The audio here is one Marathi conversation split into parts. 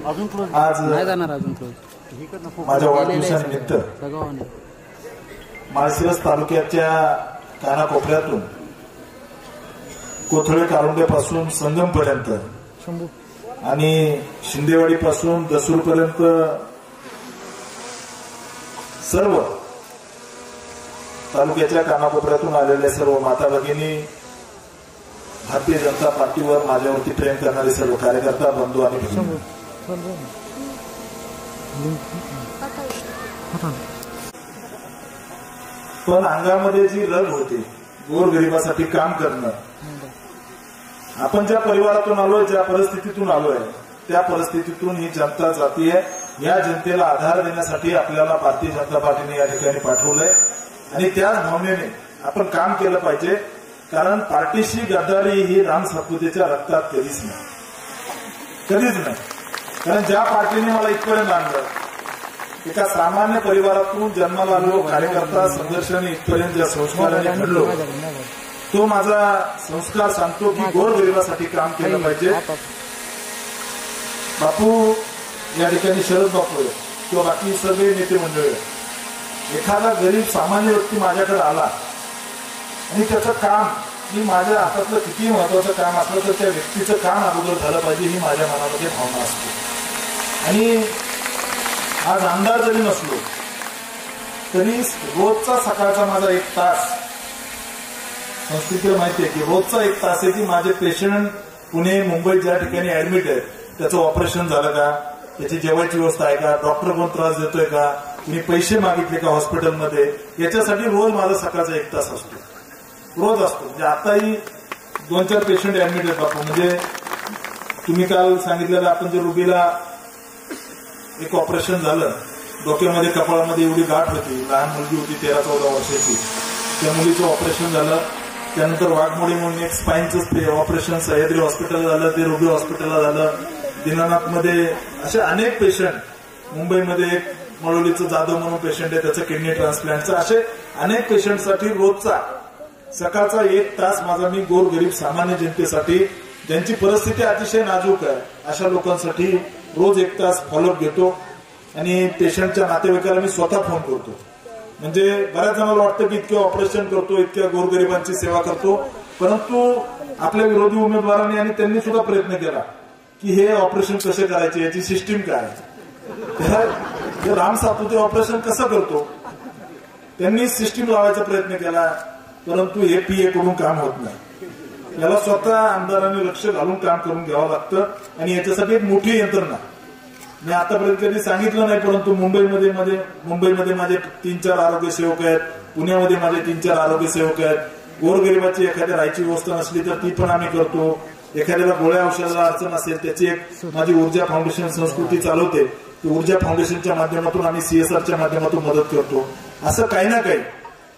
आज माझ्या वाढदिवसानिमित्त माळशिरस तालुक्याच्या कानाकोपऱ्यातून कोथळे कारंडेपासून संगमपर्यंत आणि शिंदेवाडीपासून दसूरपर्यंत सर्व तालुक्याच्या कानाकोपऱ्यातून आलेल्या सर्व माता भगिनी, भारतीय जनता पार्टीवर माझ्यावरती प्रेम करणारे सर्व कार्यकर्ता बंधू आणि भगिनी, पण अंगामध्ये जी रग होती गोरगरिबासाठी काम करणं, आपण ज्या परिवारातून आलोय, ज्या परिस्थितीतून आलोय, त्या परिस्थितीतून ही जनता जाती आहे. या जनतेला आधार देण्यासाठी आपल्याला भारतीय जनता पार्टीने या ठिकाणी पाठवलंय आणि त्याच भावनेने आपण काम केलं पाहिजे. कारण पार्टीशी गद्दारी ही राम सातपुतेच्या रक्तात कधीच नाही. कारण ज्या पार्टीने मला इथपर्यंत आणलं, एका सामान्य परिवारातून जन्माला आलो, कार्यकर्ता संघर्षाने इथपर्यंत ज्या संस्काराने घडलो, तो माझा संस्कार सांगतो की गोरगरिबासाठी काम केलं पाहिजे. बापू या ठिकाणी शरद बापू आहे किंवा बाकी सगळे नेते मंडळी, एखादा गरीब सामान्य व्यक्ती माझ्याकडे आला आणि त्याचं काम मी माझ्या हातातलं किती महत्वाचं काम असलं तर त्या व्यक्तीचं काम अगोदर झालं पाहिजे, ही माझ्या मनामध्ये भावना असते. आणि आज आमदार जरी नसलो तरी रोजचा सकाळचा माझा 1 तास, संस्कृतीला माहिती आहे की रोजचा 1 तास आहे की माझे पेशंट पुणे मुंबईत ज्या ठिकाणी ऍडमिट आहेत त्याचं ऑपरेशन झालं का, त्याची जेवायची व्यवस्था आहे का, डॉक्टर कोण त्रास देतोय का, मी पैसे मागितले का हॉस्पिटलमध्ये, याच्यासाठी रोज माझा सकाळचा 1 तास असतो, रोज असतो. म्हणजे आताही 2-4 पेशंट ऍडमिट आहेत बापू. म्हणजे तुम्ही काल सांगितलेलं आपण जे रुबीला एक ऑपरेशन झालं, डोक्यामध्ये कपाळामध्ये एवढी गाठ होती, लहान मुलगी होती 13-14 वर्षाची, त्या मुलीचं ऑपरेशन झालं. त्यानंतर वाघमोडी म्हणून एक स्पाईनचं ऑपरेशन सह्याद्री हॉस्पिटलला झालं, ते रुबी हॉस्पिटलला झालं. दीनानाथमध्ये असे अनेक पेशंट, मुंबईमध्ये एक मळवलीचं जाधव म्हणून पेशंट आहे, त्याचं किडनी ट्रान्सप्लांटचं, असे अनेक पेशंटसाठी रोजचा सकाळचा 1 तास माझा मी गोरगरीब सामान्य जनतेसाठी, ज्यांची परिस्थिती अतिशय नाजूक आहे, अशा लोकांसाठी रोज 1 तास फॉलोअप घेतो. आणि पेशंटच्या नातेवाईकाला मी स्वतः फोन करतो. म्हणजे बऱ्याच जणांना वाटतं की इतके ऑपरेशन करतो, इतक्या गोरगरिबांची सेवा करतो, परंतु आपल्या विरोधी उमेदवारांनी आणि त्यांनी सुद्धा प्रयत्न केला की हे ऑपरेशन कसे करायचे, याची सिस्टीम काय, राम सातपुते ऑपरेशन कसं करतो, त्यांनी सिस्टीम लावायचा प्रयत्न केला. परंतु हे पीए कडून काम होत नाही. याला स्वतः आमदारांनी लक्ष घालून काम करून घ्यावं लागतं. आणि याच्यासाठी एक मोठी यंत्रणा मी आतापर्यंत कधी सांगितलं नाही, परंतु मुंबईमध्ये माझे 3-4 आरोग्य सेवक आहेत, पुण्यामध्ये माझे 3-4 आरोग्य सेवक आहेत. गोरगरिबाची एखाद्या राहायची व्यवस्था नसली तर ती पण आम्ही करतो. एखाद्याला गोळ्या औषधाला अडचण असेल, त्याची एक माझी ऊर्जा फाउंडेशन संस्कृती चालवते, ऊर्जा फाउंडेशनच्या माध्यमातून आम्ही सीएसआरच्या माध्यमातून मदत करतो. असं काही ना काही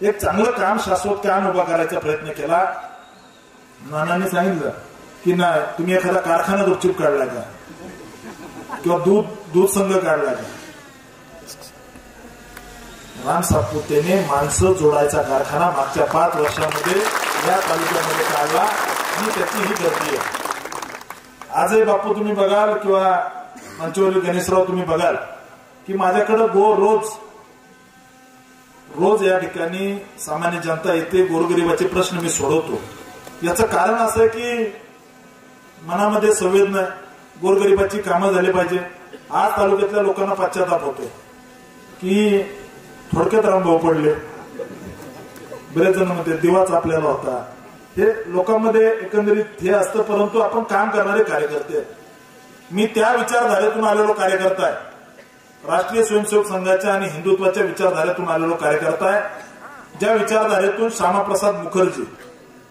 एक चांगलं काम, शाश्वत काम उभा करायचा प्रयत्न केला. नानांनी सांगितलं की नाही, तुम्ही एखादा कारखाना गुपचूप काढला का किंवा दूध संघ काढला का. राम सातपुतेने माणसं जोडायचा कारखाना मागच्या 5 वर्षामध्ये या तालुक्यामध्ये काढला आणि त्याची ही गर्दी आहे. आजही बापू तुम्ही बघाल किंवा मंचवरी गणेशराव तुम्ही बघाल की माझ्याकडे रोज या ठिकाणी सामान्य जनता येते, गोरगरिबाचे प्रश्न मी सोडवतो. याचं कारण असं आहे की मनामध्ये संवेदना, गोरगरिबाची कामं झाली पाहिजे. आज तालुक्यातल्या लोकांना पश्चाताप होतोय की थोडक्यात रामभाऊ पडले, बरेच जण म्हणते दिवाच आपल्याला होता. हे लोकांमध्ये एकंदरीत हे असतं, परंतु आपण काम करणारे कार्यकर्ते. मी त्या विचारधारेतून आलेलो कार्यकर्ता आहे, राष्ट्रीय स्वयंसेवक संघाच्या आणि हिंदुत्वाच्या विचारधारेतून आलेलो कार्यकर्ता आहे. ज्या विचारधारेतून श्यामाप्रसाद मुखर्जी,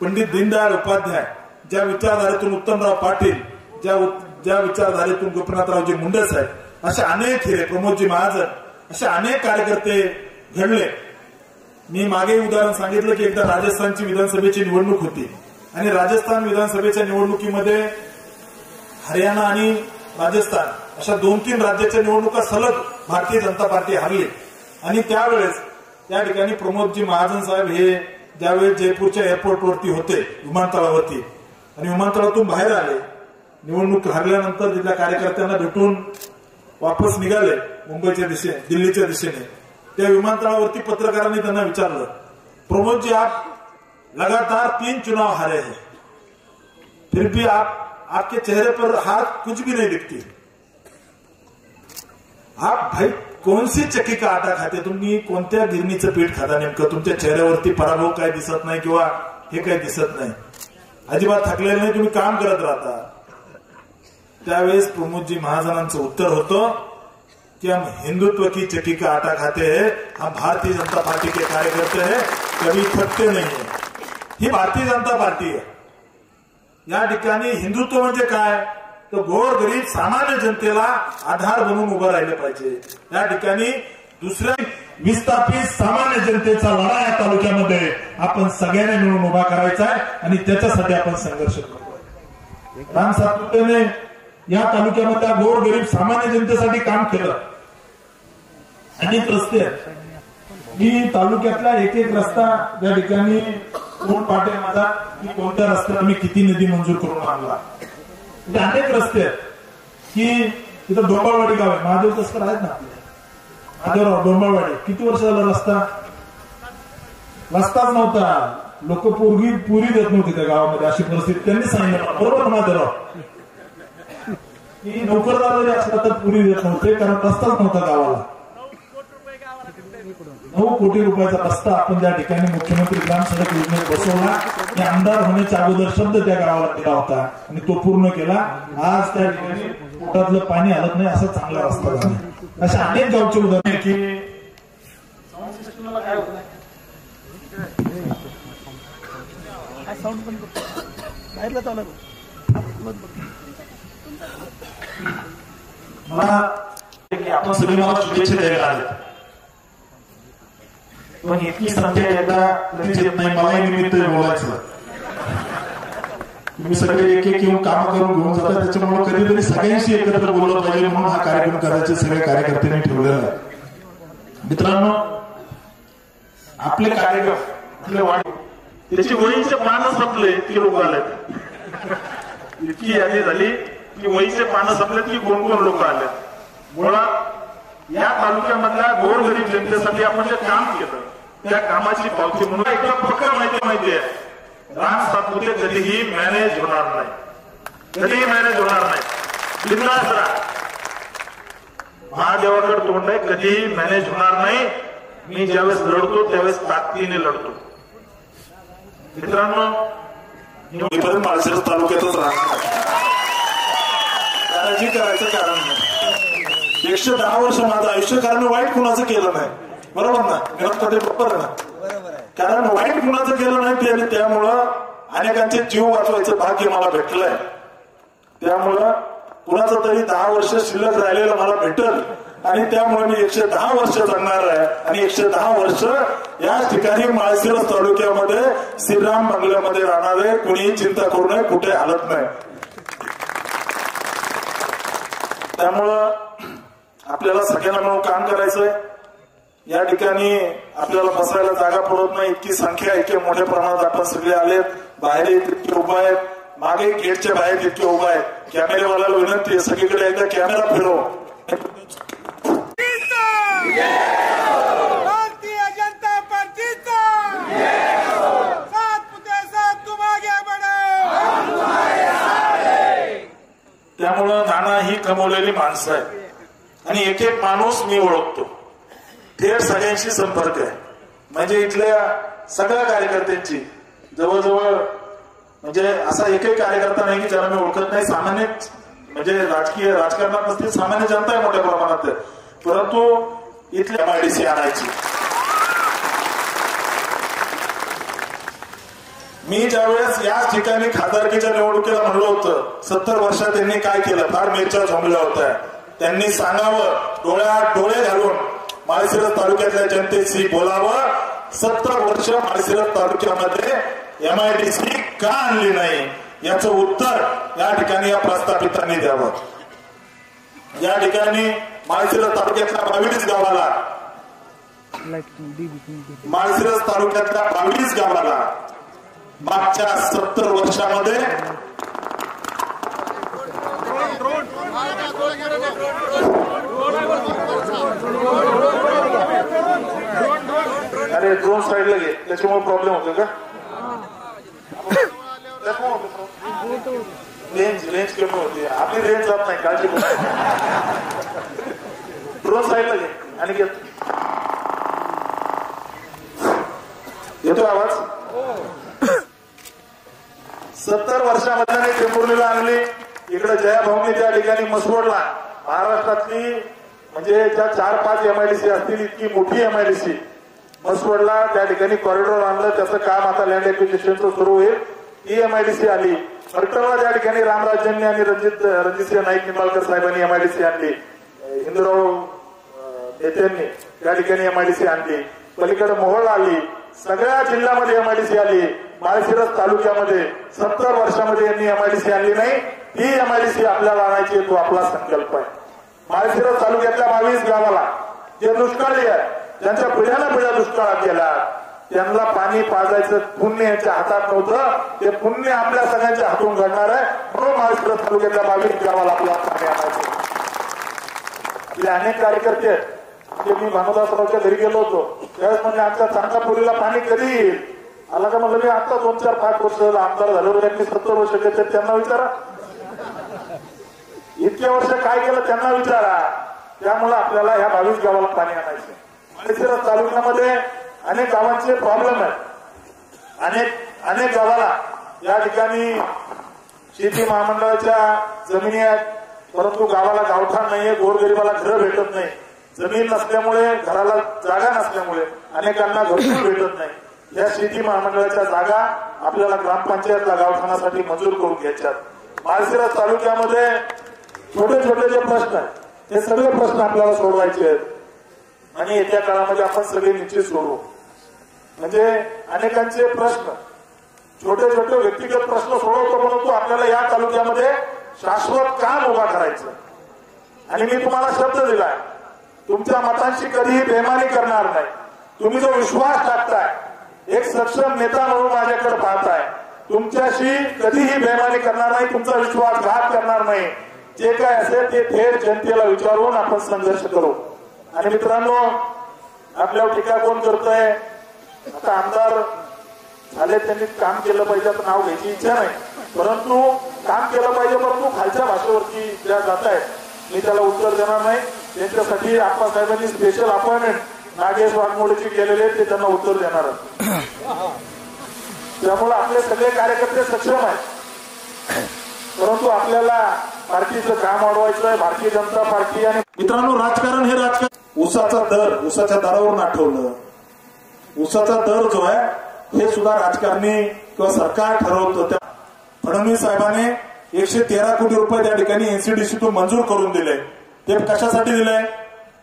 पंडित दीनदयाळ उपाध्याय, ज्या विचारधारेतून उत्तमराव पाटील, ज्या विचारधारेतून गोपीनाथरावजी मुंडे साहेब, असे अनेक हिरे, प्रमोदजी महाजन, असे अनेक कार्यकर्ते घडले. मी मागे उदाहरण सांगितलं की एकदा राजस्थानची विधानसभेची निवडणूक होती आणि राजस्थान विधानसभेच्या निवडणुकीमध्ये हरियाणा आणि राजस्थान अशा 2-3 राज्याच्या निवडणुका सलग भारतीय जनता पार्टी हरली. आणि त्यावेळेस त्या ठिकाणी प्रमोदजी महाजन साहेब हे ज्यावेळेस जयपूरच्या एअरपोर्टवरती होते, विमानतळावरती, आणि विमानतळातून बाहेर आले, निवडणूक हरल्यानंतर तिथल्या कार्यकर्त्यांना भेटून वापस निघाले मुंबईच्या दिशेने, दिल्लीच्या दिशेने. त्या विमानतळावरती पत्रकारांनी त्यांना विचारलं, प्रमोद जी आप लगातार 3 चुनाव हारे हैं, फिर भी आपके चेहरे पर हार कुछ भी नहीं दिखती. आप भाई कौन सी चक्की का आटा खाते, तुम्ही कोणत्या गिरणीचं पीठ खाता नेमकं? तुमच्या चेहऱ्यावरती पराभव काय दिसत नाही किंवा हे काही दिसत नाही, अजिबात थकलेलं नाही, तुम्ही काम करत राहता. त्यावेळेस प्रमोदजी महाजनांचं उत्तर होतं कि हम हिंदुत्व की चक्की का आटा खाते हैं, हम भारतीय जनता पार्टी के कार्यकर्ते हैं, कभी थकते नहीं है. ही भारतीय जनता पार्टी आहे. या ठिकाणी हिंदुत्व म्हणजे काय, तर गोर गरीब सामान्य जनतेला आधार बनून उभं राहिलं पाहिजे. या ठिकाणी दुसऱ्या विस्थापित सामान्य जनतेचा लढा या तालुक्यामध्ये आपण सगळ्यांनी मिळून उभा करायचा आहे आणि त्याच्यासाठी आपण संघर्ष करतोय. राम सातपुतेने या तालुक्यामध्ये गोर गरीब सामान्य जनतेसाठी काम केलं. अनेक रस्ते आहेत. मी तालुक्यातला एक एक रस्ता त्या ठिकाणी कोण पाटे माझा की कोणत्या रस्त्याला मी किती निधी मंजूर करून आणला. म्हणजे अनेक रस्ते आहेत की तिथं डोंबाळवाडी गाव आहे, महादेव तस्कर आहेत ना आपले, महादेवराव डोंबाळवाडी. किती वर्ष झाला रस्ताच नव्हता. लोक पुरी देत नव्हती त्या गावामध्ये, अशी परिस्थिती. त्यांनी सांगितलं बरोबर महादेवराव की नोकरदार जरी असला तर पुरी देत नव्हते, कारण रस्ताच नव्हता गावाला. 9 कोटी रुपयाचा रस्ता आपण त्या ठिकाणी मुख्यमंत्री ग्राम सडक योजनेत बसवला. आमदार होण्याच्या अगोदर शब्द त्या गावाला दिला होता आणि तो पूर्ण केला. आज त्या ठिकाणी पोटातलं पाणी हलत नाही असा चांगला रस्ता झाला. अशा अनेक गावचे उदाहरण की आपण सगळी मला शुभेच्छा द्यायला आले, पण इतकी संख्या एकदा लगेच येत नाही. मलाही निमित्त बोलायचं, तुम्ही सगळे एक एक येऊन काम करून घेऊन जातात. त्याच्यामुळे कधीतरी सगळ्यांशी एकत्र बोललं पाहिजे म्हणून हा कार्यक्रम करायचे सगळे कार्यकर्त्यांनी ठेवलेला आहे. मित्रांनो, आपले कार्यक्रम आपले वाढ त्याची वहीचे पानं संपले की लोक आलेत. इतकी यादी झाली की वहीचे पानं संपलेत की कोण कोण लोक आलेत. मुळात या तालुक्यामधल्या गोरगरीब जनतेसाठी आपण जे काम केलं त्या कामाची पावती म्हणून एकदम पक्का माहिती आहे, राम सातपुते कधीही मॅनेज होणार नाही, कधीही मॅनेज होणार नाही. बिंदास राहा, महादेवाकडे तोंड आहे, कधीही मॅनेज होणार नाही. मी ज्यावेळेस लढतो त्यावेळेस ताकदीने लढतो. मित्रांनो, मी पण माळशिरस तालुक्यातच राहणार, काळजी करायचं कारण नाही. 110 वर्ष माझं आयुष्य, कारण वाईट कुणाचं केलं नाही, बरोबर ना? बरोबर ना? कारण वाईट कुणाचं केलं नाही आणि त्यामुळं अनेकांचे जीव वाचवायचं भाग्य मला भेटलंय. त्यामुळं कुणाचं तरी 10 वर्ष शिल्लक राहिलेलं मला भेटल आणि त्यामुळे मी 110 वर्ष जगणार आहे. आणि 110 वर्ष या ठिकाणी माळशिरस तालुक्यामध्ये श्रीराम बंगल्यामध्ये राहणार आहे. कुणीही चिंता करू नये, कुठे हालत नाही. त्यामुळं आपल्याला सगळ्यांना मिळून काम करायचंय. या ठिकाणी आपल्याला बसायला जागा पुरत नाही, इतकी संख्या इतक्या मोठ्या प्रमाणात आपण सगळे आलेत. बाहेर इतके उभा आहेत, मागे गेटच्या बाहेर इतके उभा आहेत. कॅमेरेवाल्याला विनंती आहे, सगळीकडे एकदा कॅमेरा फिरव. भारतीय जनता पार्टीचा सातपुते साथ तुम आगे बढ़ो. त्यामुळं नाना ही कमवलेली माणसं आहे आणि एक एक माणूस मी ओळखतो. थेट सगळ्यांशी संपर्क आहे. म्हणजे इथल्या सगळ्या कार्यकर्त्यांची जवळजवळ, म्हणजे असा एकही कार्यकर्ता नाही की ज्याला मी ओळखत नाही. सामान्य म्हणजे राजकारणात नसतील, सामान्य जनता आहे मोठ्या प्रमाणात, परंतु इथली MIDC आणायची. मी ज्यावेळेस याच ठिकाणी खासदारकीच्या निवडणुकीला म्हणलं होतं 70 वर्षात त्यांनी काय केलं, फार मिरच्या झोंबल्या होत्या. त्यांनी सांगावं, डोळ्यात डोळे घालून माळशिरस तालुक्यातल्या जनतेशी बोलावं. 70 वर्ष माळशिरस तालुक्यामध्ये MIDC का आणली नाही याचं उत्तर या ठिकाणी या प्रस्थापितांनी द्यावं. या ठिकाणी माळशिरस तालुक्यातल्या 22 गावाला, माळशिरस तालुक्यातल्या 22 गावाला मागच्या 70 वर्षामध्ये अरे ड्रोन साईडला घे, त्याच्यामुळे प्रॉब्लेम होतो का? रेंज कमी होती, आपली रेंज जात नाही, काळजी करू. ड्रोन साईडला घे आणि घेत. येतो आवाज? 70 वर्षामध्ये टेंभुर्णीला आणली. इकडे जयाभाऊनी त्या ठिकाणी मसवडला महाराष्ट्रातली म्हणजे ज्या 4-5 MIDC असतील इतकी मोठी MIDC मसवडला त्या ठिकाणी कॉरिडॉर आणलं. त्याचं काम आता लँड एक्विजिशनचं सुरू होईल. ही MIDC आली. फलटणला त्या ठिकाणी रामराजांनी आणि रणजितसिंह नाईक निंबाळकर साहेबांनी MIDC आणली. हिंदूराव नेत्यांनी त्या ठिकाणी MIDC आणली. पलीकडे मोहोळला आली. सगळ्या जिल्ह्यामध्ये MIDC आली. माळशिरस तालुक्यामध्ये 70 वर्षामध्ये यांनी MIDC आणली नाही. ही MIDC आपल्याला आणायची, तो आपला संकल्प आहे. माळशिरस तालुक्यातल्या 22 गावाला जे दुष्काळी आहे, ज्यांच्या पिढ्या दुष्काळात गेल्या, त्यांना पाणी पाजायचं पुण्य यांच्या हातात नव्हतं. ते पुण्य आपल्या सगळ्यांच्या हातून घडणार आहे. म्हणून माळशिरस तालुक्यातल्या 22 गावाला आपल्याला पाणी आणायचं. आपले अनेक कार्यकर्ते आहेत. मी भानुदासरावच्या घरी गेलो होतो त्यावेळेस म्हणजे आमच्या चांगलापुरीला पाणी कधी येईल आला का? म्हणलं मी आता 2-4-5 वर्ष आमदार झालो. त्यांनी 70 वर्ष केले, त्यांना विचारा. इतके वर्ष काय केलं त्यांना विचारा. त्यामुळे आपल्याला ह्या 22 गावाला पाणी आणायचं. माळशिरस तालुक्यामध्ये अनेक गावांचे प्रॉब्लेम आहेत. अनेक गावाला या ठिकाणी शेती महामंडळाच्या जमिनी आहेत, परंतु गावाला गावठाण नाहीये. गोरगरिबाला घरं भेटत नाही. जमीन नसल्यामुळे, घराला जागा नसल्यामुळे अनेकांना घरकुल भेटत नाही. या शेती महामंडळाच्या जागा आपल्याला ग्रामपंचायतला गावठाणासाठी मंजूर करून घ्यायच्यात. माळशिरस तालुक्यामध्ये छोटे छोटे जे प्रश्न आहेत हे सगळे प्रश्न आपल्याला सोडवायचे आहेत आणि येत्या काळामध्ये आपण सगळे निश्चित सोडवू. म्हणजे अनेकांचे प्रश्न छोटे छोटे व्यक्तिगत प्रश्न सोडवतो, परंतु आपल्याला या तालुक्यामध्ये शाश्वत काम उभा करायचं. आणि मी तुम्हाला शब्द दिलाय, तुमच्या मतांशी कधीही बेमानी करणार नाही. तुम्ही जो विश्वास टाकताय, एक सक्षम नेता म्हणून माझ्याकडे पाहताय, तुमच्याशी कधीही बेमानी करणार नाही, तुमचा विश्वासघात करणार नाही. जे काय असेल ते थेट जनतेला विचारून आपण संघर्ष करू. आणि मित्रांनो, आपल्यावर टीका कोण करतोय? आता आमदार झाले, त्यांनी काम केलं पाहिजे, आता नाव घ्यायची इच्छा नाही, परंतु काम केलं पाहिजे. परंतु खालच्या भाषेवरती ज्या जात आहेत मी त्याला उत्तर देणार नाही. त्यांच्यासाठी आप्पासाहेबांनी स्पेशल अपॉइंटमेंट नागेश वाघमोडेची केलेले, ते त्यांना उत्तर देणार. त्यामुळे आपले सगळे कार्यकर्ते सक्षम आहेत, परंतु आपल्याला पार्टीचं काम वाढवायचं आहे. भारतीय जनता पार्टी आणि मित्रांनो, राजकारण हे राजकारण. ऊसाच्या दरावरून आठवलं. ऊसाचा दर जो आहे हे सुद्धा राजकारणी किंवा सरकार ठरवतं. त्या फडणवीस साहेबांनी 113 कोटी रुपये त्या ठिकाणी NCDCतून मंजूर करून दिले. ते कशासाठी दिले?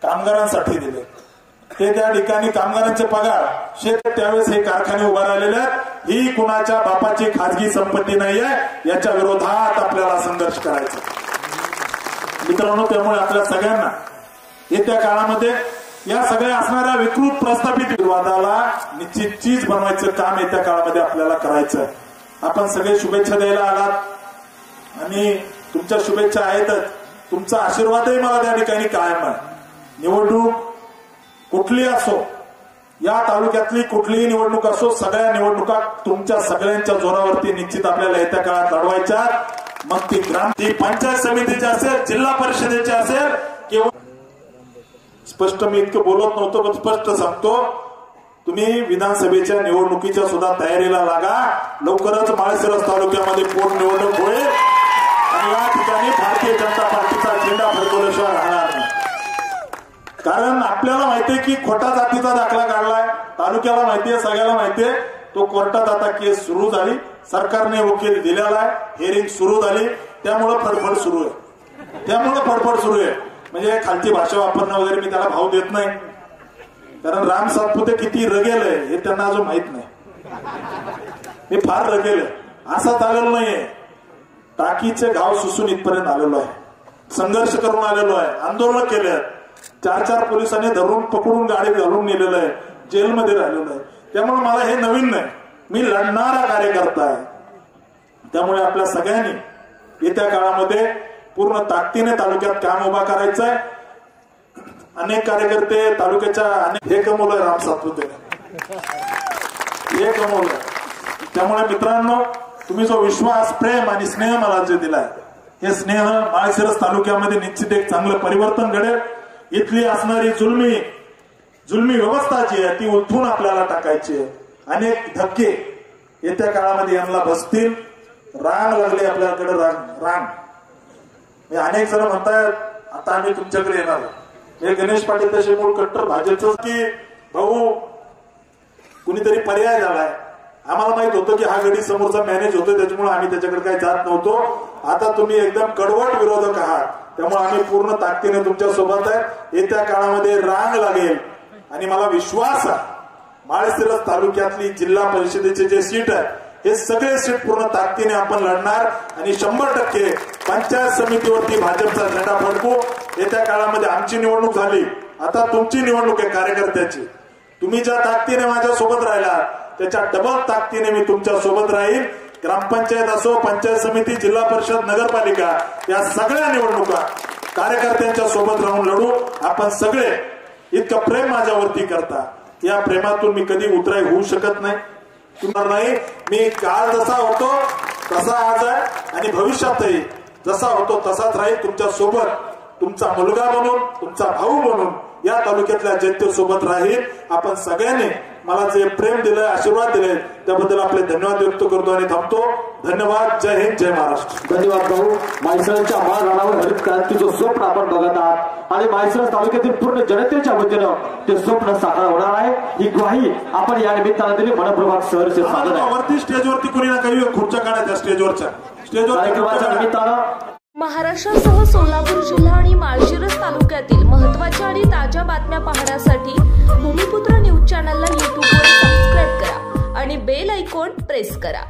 कामगारांसाठी दिले. ते त्या ठिकाणी कामगारांचे पगार त्यावेळेस हे कारखाने उभा राहिलेले आहेत. ही कुणाच्या बापाची खाजगी संपत्ती नाहीये. याच्या विरोधात आपल्याला संघर्ष करायचा मित्रांनो. त्यामुळे आपल्या सगळ्यांना येत्या काळामध्ये या सगळ्या असणाऱ्या विकृत प्रस्थापित विवादाला निश्चित चीज बनवायचं काम येत्या काळामध्ये आपल्याला करायचं. आपण सगळे शुभेच्छा द्यायला आलात आणि तुमच्या शुभेच्छा आहेतच. तुमचा आशीर्वादही मला त्या ठिकाणी कायम आहे. निवडणूक कुठली असो, या तालुक्यातली कुठलीही निवडणूक असो, सगळ्या निवडणुका तुमच्या सगळ्यांच्या जोरावरती निश्चित आपल्याला येत्या काळात लढवायच्या. मग ती पंचायत समितीची असेल, जिल्हा परिषदेची असेल किंवा स्पष्ट मी इतकं बोलत नव्हतो, पण स्पष्ट सांगतो, तुम्ही विधानसभेच्या निवडणुकीच्या सुद्धा तयारीला लागा. लवकरच माळशिरस तालुक्यामध्ये पोटनिवडणूक होईल आणि या ठिकाणी भारतीय जनता पार्टीचा झेंडा फडकवल्याशिवाय राहणार नाही. कारण आपल्याला माहितीये की खोटा जातीचा दाखला काढलाय, तालुक्याला माहितीये, सगळ्याला माहितीये. तो कोर्टात आता केस सुरू झाली, सरकारने वकील दिलेला आहे, हिअरिंग सुरू झाली. त्यामुळे फडफड सुरू आहे. म्हणजे खालची भाषा वापरणं वगैरे मी त्याला भाव देत नाही, कारण राम सातपुते किती रगेल आहे हे त्यांना अजून माहित नाही. मी फार रगेल आहे, असाच आलेलो नाहीये. टाकीचे घाव सुसून इथपर्यंत आलेलो आहे, संघर्ष करून आलेलो आहे, आंदोलन केले, 4-4 पोलिसांनी धरून पकडून गाडी घालून नेलेलं आहे, जेलमध्ये राहिलेलं आहे. त्यामुळे मला हे नवीन नाही, मी लढणारा कार्यकर्ता आहे. त्यामुळे आपल्या सगळ्यांनी येत्या काळामध्ये पूर्ण ताकदीने तालुक्यात काम उभा करायचं आहे. अनेक कार्यकर्ते तालुक्याच्या हे कमवलंय राम सातपुतेने, हे कमवलंय. त्यामुळे मित्रांनो, तुम्ही जो विश्वास, प्रेम आणि स्नेह मला जे दिलाय, हे स्नेह माळशिरस तालुक्यामध्ये निश्चित एक चांगलं परिवर्तन घडेल. इथली असणारी जुलमी व्यवस्था जी आहे ती उलथून आपल्याला टाकायची आहे. अनेक धक्के येत्या काळामध्ये यांना बसतील. रांग लागली आपल्याकडे, रांग. अनेक जण म्हणतायत आता आम्ही तुमच्याकडे येणार. हे गणेश पाटील तसे मूळ कट्टर भाजपचं की भाऊ कुणीतरी पर्याय झालाय. आम्हाला माहित होतं की हा गडी समोरचा मॅनेज होतोय, त्याच्यामुळे आम्ही त्याच्याकडे काही जात नव्हतो. आता तुम्ही एकदम कडवट विरोधक आहात, त्यामुळे आम्ही पूर्ण ताकदीने तुमच्या सोबत आहे. येत्या काळामध्ये रांग लागेल आणि मला विश्वास आहे माळशिरस तालुक्यातली जिल्हा परिषदेचे जे सीट आहे हे सगळे सीट पूर्ण ताकदीने आपण लढणार आणि 100% पंचायत समितीवरती भाजपचा झेंडा फडकू. येत्या काळामध्ये आमची निवडणूक झाली, आता तुमची निवडणूक आहे कार्यकर्त्याची. तुम्ही ज्या ताकदीने माझ्या सोबत राहिला त्याच्या डबल ताकदीने मी तुमच्या सोबत राहील. ग्रामपंचायत असो, पंचायत समिती, जिल्हा परिषद, नगरपालिका या सगळ्या निवडणुका कार्यकर्त्यांच्या सोबत राहून लढू. आपण सगळे इतकं प्रेम माझ्यावरती करता, या प्रेमातून मी कधी उतराई होऊ शकत नाही. मी काल जसा होतो तसा आज आहे आणि भविष्यातही जसा होतो तसाच राहील तुमच्या सोबत. तुमचा मुलगा म्हणून, तुमचा भाऊ म्हणून या तालुक्यातल्या जनते सोबत राहील. आपण सगळ्यांनी मला जे प्रेम दिलंय, आशीर्वाद दिले, त्याबद्दल आपले धन्यवाद व्यक्त करतो आणि थांबतो. धन्यवाद. जय हिंद, जय महाराष्ट्र. धन्यवाद भाऊ. माळशिरसच्या माळरानावर हरित क्रांतीचं स्वप्न आपण बघत आहात आणि माळशिरस तालुक्यातील पूर्ण जनतेच्या वतीनं ते स्वप्न साकार होणार आहे, ही ग्वाही आपण या निमित्तानं दिली. मनपूर्वक सहर्ष स्वागत आहे. वरती स्टेजवरती कोणी ना काही खुर्च्या काढायच्या स्टेजवर कार्यक्रमाच्या निमित्तानं महाराष्ट्रासह सोलापूर जिल्हा आणि माळशिरस तालुक्यातील महत्त्वाच्या आणि ताज्या बातम्या पाहण्यासाठी भूमिपुत्र न्यूज चॅनलला यूट्यूबवर सबस्क्राईब करा आणि बेल आयकॉन प्रेस करा.